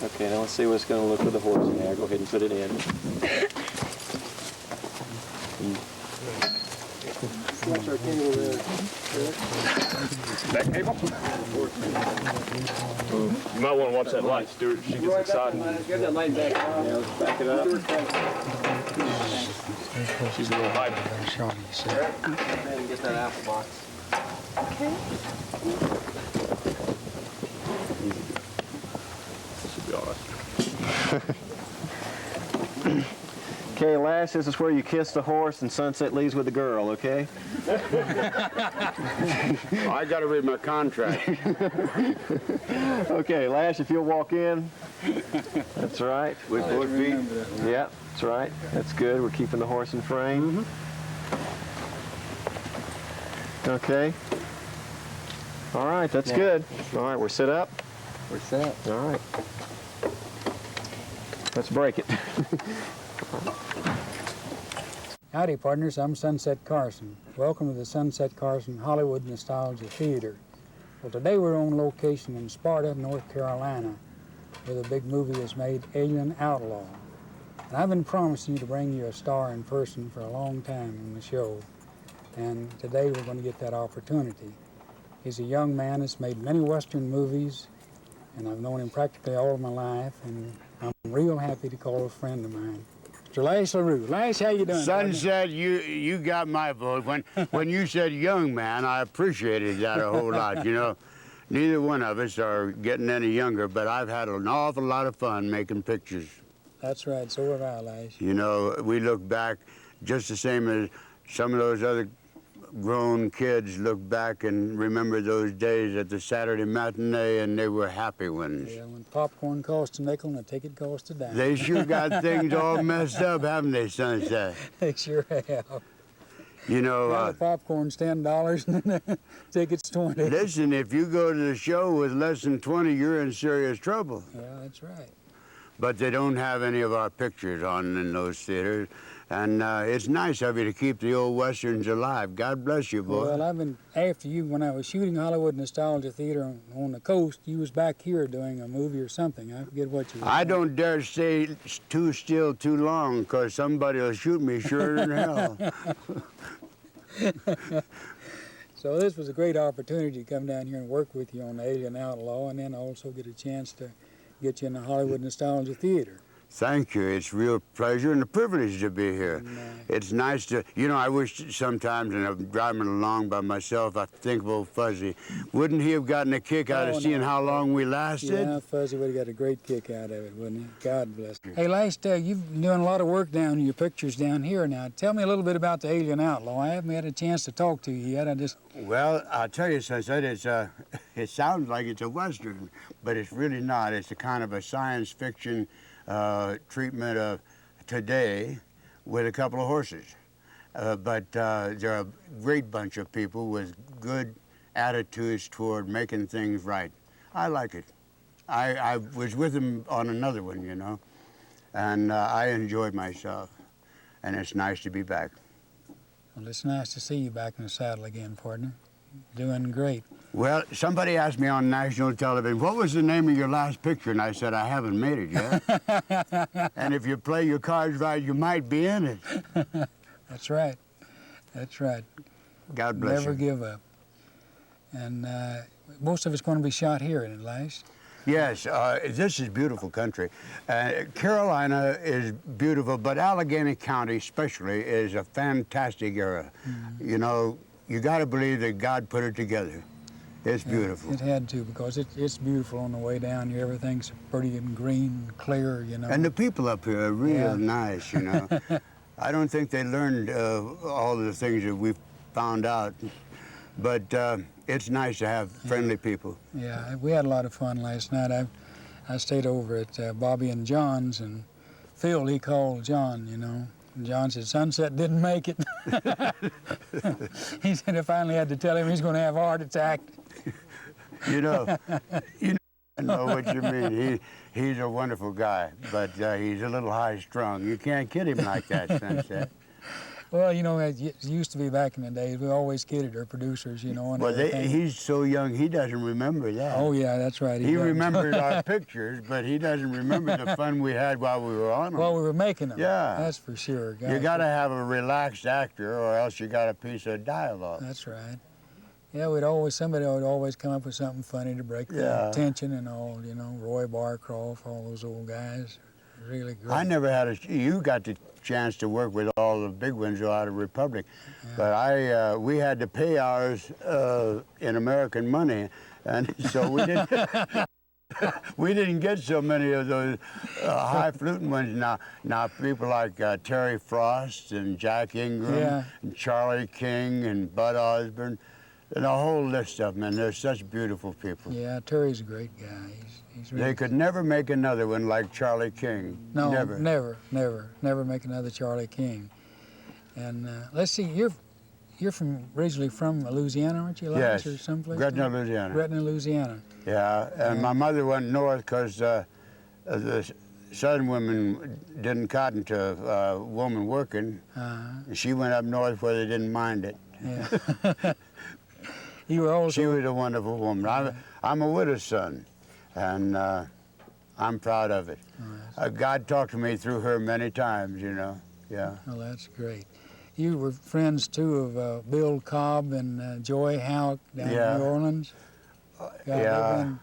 Okay, now let's see what it's going to look with the horse in there. Go ahead and put it in. Watch our cable there. Back cable? You might want to watch that light, Stuart. She gets excited. Get that light back. Yeah, let's back it up. She's a little hyper. Go ahead and get that apple box. Okay. Should be all right. Okay, Lash, this is where you kiss the horse and Sunset leaves with the girl, okay? I got to read my contract. Okay, Lash, if you'll walk in. That's right. With both feet. Yeah, that's right. That's good. We're keeping the horse in frame. Okay. All right, that's good. All right, we're set up. We're set. All right. Let's break it. Howdy, partners. I'm Sunset Carson. Welcome to the Sunset Carson Hollywood Nostalgia Theater. Well, today we're on location in Sparta, North Carolina, where the big movie is made, Alien Outlaw. And I've been promising you to bring you a star in person for a long time on the show. And today we're going to get that opportunity. He's a young man that's made many Western movies, and I've known him practically all of my life, and I'm real happy to call a friend of mine. Mr. Lash La-Rue. Lash, how you doing? Sunset, you got my vote. When you said young man, I appreciated that a whole lot. You know, neither one of us are getting any younger, but I've had an awful lot of fun making pictures. That's right, so have I, Lash. You know, we look back just the same as some of those other grown kids look back and remember those days at the Saturday matinee, and they were happy ones. Yeah, when popcorn costs a nickel and a ticket costs a dime. They sure got things all messed up, haven't they, Sunset? They sure have. You know, Now the popcorn's $10 and the ticket's 20. listen, if you go to the show with less than 20, you're in serious trouble. Yeah, that's right. But they don't have any of our pictures on in those theaters. And it's nice of you to keep the old Westerns alive. God bless you, boy. Well, I've been after you. When I was shooting Hollywood Nostalgia Theater on the coast, you was back here doing a movie or something. I forget what you were I doing. don't dare stay too still too long, because somebody will shoot me sure in hell. So this was a great opportunity to come down here and work with you on the Alien Outlaw, and then also get a chance to get you in the Hollywood Nostalgia Theater. Thank you. It's a real pleasure and a privilege to be here. It's nice to, you know, I wish sometimes, and I'm driving along by myself, I think of old Fuzzy. Wouldn't he have gotten a kick out of seeing how long we lasted? Yeah, Fuzzy would have got a great kick out of it, wouldn't he? God bless you. Hey, Lash, you've been doing a lot of work down in your pictures down here now. Tell me a little bit about the Alien Outlaw. I haven't had a chance to talk to you yet. Well, I'll tell you, Sunset, it sounds like it's a Western, but it's really not. It's a kind of a science fiction treatment of today with a couple of horses. But there are a great bunch of people with good attitudes toward making things right. I like it. I was with them on another one, you know, and I enjoyed myself, and it's nice to be back. Well, it's nice to see you back in the saddle again, partner. Doing great. Well, somebody asked me on national television, what was the name of your last picture? And I said, I haven't made it yet. And if you play your cards right, you might be in it. That's right. That's right. God bless you. Never give up. And most of it's going to be shot here in Lash. Yes, this is beautiful country. Carolina is beautiful, but Allegheny County especially is a fantastic area. Mm-hmm. You know, you got to believe that God put it together. It's beautiful. It had to, because it's beautiful on the way down here. Everything's pretty and green and clear, you know. And the people up here are real nice, you know. I don't think they learned all the things that we've found out, but it's nice to have friendly people. Yeah, we had a lot of fun last night. I stayed over at Bobby and John's, and Phil, he called John, you know. And John said, Sunset didn't make it. He said, I finally had to tell him he's going to have a heart attack. You know I know what you mean. He's a wonderful guy, but he's a little high-strung. You can't kid him like that, Sunset. Well, you know, it used to be back in the days. We always kidded our producers, you know, and Well, everything. he's so young, he doesn't remember that. Oh yeah, that's right. He does. remembered our pictures, but he doesn't remember the fun we had while we were on them. Well, we were making them. Yeah. That's for sure. You Gosh, got to have a relaxed actor, or else you got a piece of dialogue. That's right. Yeah, somebody would always come up with something funny to break the Yeah. tension and all, you know, Roy Barcroft, all those old guys. Really great. I never had you got the chance to work with all the big ones out of Republic, but we had to pay ours in American money, and so we didn't. We didn't get so many of those high-fluting ones. Now people like Terry Frost and Jack Ingram Yeah. and Charlie King and Bud Osborne, and a whole list of them, and they're such beautiful people. Yeah, Terry's a great guy. He's really, They could never make another one like Charlie King. no, Never. never make another Charlie King. And let's see, you're originally from Louisiana, aren't you, Elias, Yes, or someplace? Gretna, Louisiana. Gretna, Louisiana. Yeah, and my mother went north because the southern women didn't cotton to a woman working. She went up north where they didn't mind it. Yeah. You were also. She was a wonderful woman. I'm a widow's son, and I'm proud of it. God talked to me through her many times, you know. Yeah. Oh, that's great. You were friends too of Bill Cobb and Joy Houck down in New Orleans. God, Yeah.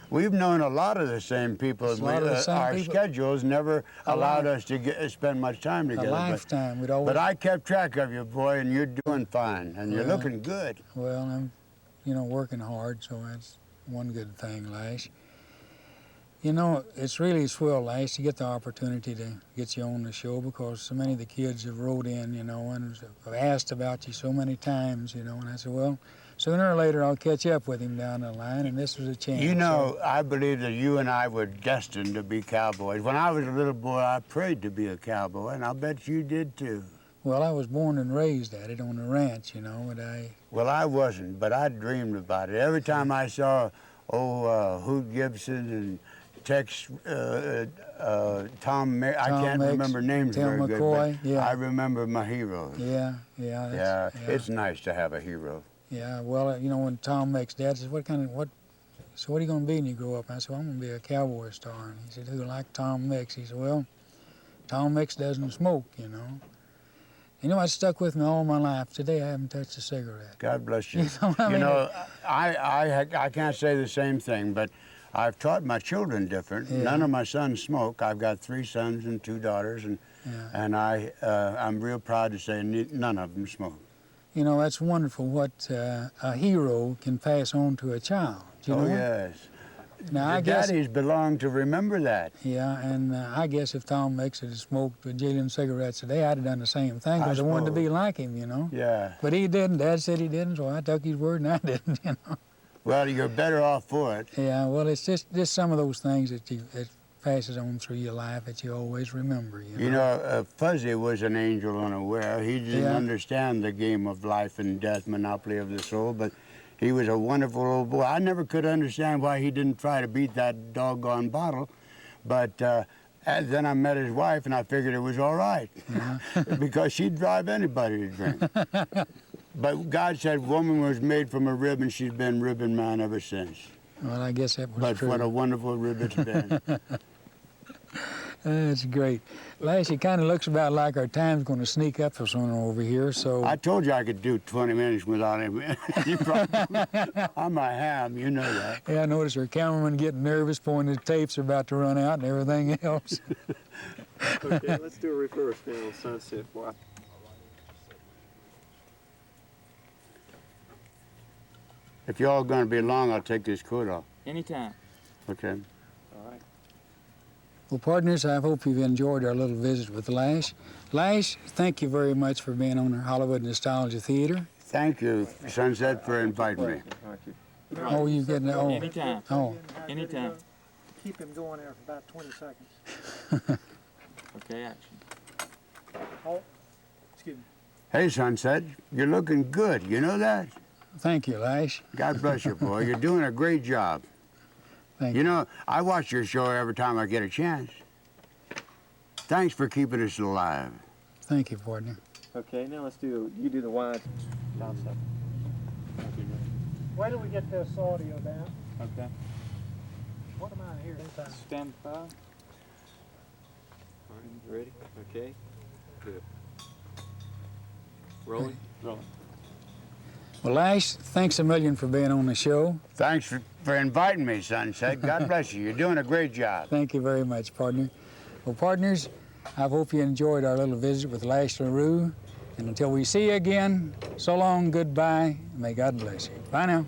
We've known a lot of the same people. A lot of the same Our people. schedules never allowed us to spend much time A together. lifetime. We'd always. But I kept track of you, boy, and you're doing fine, and you're Well, looking good. Well, I'm, you know, working hard, so that's one good thing, Lash. You know, it's really swell, Lash, to get the opportunity to get you on the show because so many of the kids have wrote in, you know, and have asked about you so many times, you know, and I said, well, sooner or later I'll catch up with him down the line, and this was a chance. You know, I believe that you and I were destined to be cowboys. When I was a little boy, I prayed to be a cowboy, and I'll bet you did too. Well, I was born and raised at it on the ranch, you know, and Well, I wasn't, but I dreamed about it. Every time I saw, Hoot Gibson and Tex, Tom, I can't Mix, remember names Tim very McCoy, good, but I remember my heroes. yeah. Yeah, it's nice to have a hero. Yeah, well, you know, when Tom Mix, Dad says, what are you going to be when you grow up? I said, well, I'm going to be a cowboy star. And he said, who like Tom Mix? He said, well, Tom Mix doesn't smoke, you know. You know, it stuck with me all my life. Today, I haven't touched a cigarette. God bless you. You know what I You mean? know, I can't say the same thing, but I've taught my children different. Yeah. None of my sons smoke. I've got 3 sons and 2 daughters, and I'm real proud to say none of them smoke. You know, that's wonderful what a hero can pass on to a child. You know? Yes. Now, The I guess, daddies belong to remember that. yeah, and I guess if Tom Mix had smoked a jillion cigarettes a day, I'd have done the same thing because I wanted to suppose. be like him, you know. Yeah. But he didn't. Dad said he didn't, so I took his word and I didn't, you know. Well, you're better off for it. Yeah, well, it's just some of those things that it passes on through your life that you always remember, you know. You know, Fuzzy was an angel unaware. He didn't Yeah. understand the game of life and death, monopoly of the soul, but he was a wonderful old boy. I never could understand why he didn't try to beat that doggone bottle, but and then I met his wife and I figured it was all right because she'd drive anybody to drink. But God said woman was made from a rib and she's been ribbon man ever since. Well, I guess that was But true. what a wonderful rib it's been. That's great. Lash, it kind of looks about like our time's going to sneak up us on over here, so... I told you I could do 20 minutes without him. You probably, I'm a ham, you know that. Yeah, I noticed our cameraman getting nervous, pointing the tapes are about to run out and everything else. Okay, let's do a reverse now on Sunset. Wow. If y'all going to be long, I'll take this coat off. Anytime. Okay. All right. Well, partners, I hope you've enjoyed our little visit with Lash. Lash, thank you very much for being on our Hollywood Nostalgia Theater. Thank you, Sunset, for inviting me. Thank you. Oh, you getting... Oh, Anytime. oh. Anytime. Keep him going there for about 20 seconds. Okay, action. Oh, excuse me. Hey, Sunset, you're looking good. You know that? Thank you, Lash. God bless you, boy. You're doing a great job. Thank You know, I watch your show every time I get a chance. Thanks for keeping us alive. Thank you, partner. Okay, now let's do, you do the wide. Wait till we get this audio down. Okay. What am I here? Stand by. All right, ready? Okay, good. Rolling? Rolling. Well, Lash, thanks a million for being on the show. Thanks for inviting me, Sunset. God bless you. You're doing a great job. Thank you very much, partner. Well, partners, I hope you enjoyed our little visit with Lash La-Rue. And until we see you again, so long, goodbye, and may God bless you. Bye now.